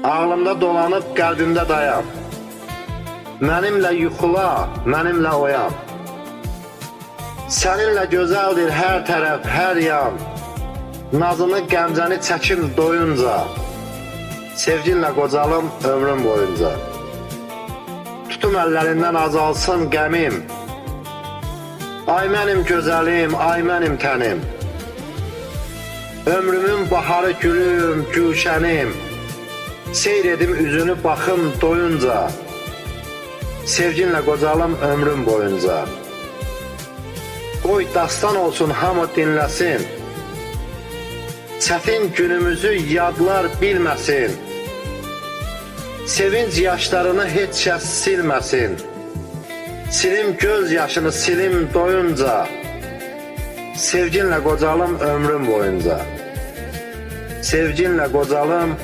ağlımda dolanıb qəlbimdə dayan. Mənimlə yuxula, mənimlə oyan. Səninlə gözəldir hər tərəf, hər yan. Nazını, qəmcəni çəkim doyunca. Sevginlə qocalım ömrüm boyunca. Tutum əllərindən azalsın qəmim. Ay mənim gözəlim, ay mənim tənim. Ömrümün baharı gülüm, gülşənim. Seyr edim üzünü baxım doyunca. Sevginlə qocalım ömrüm boyunca. Qoy dastan olsun hamı dinləsin. Çətin günümüzü yadlar bilməsin. Sevinç yaşlarını heç kəs silməsin. Silim göz yaşını silim doyunca. Sevginlə qocalım ömrüm boyunca. Sevginlə qocalım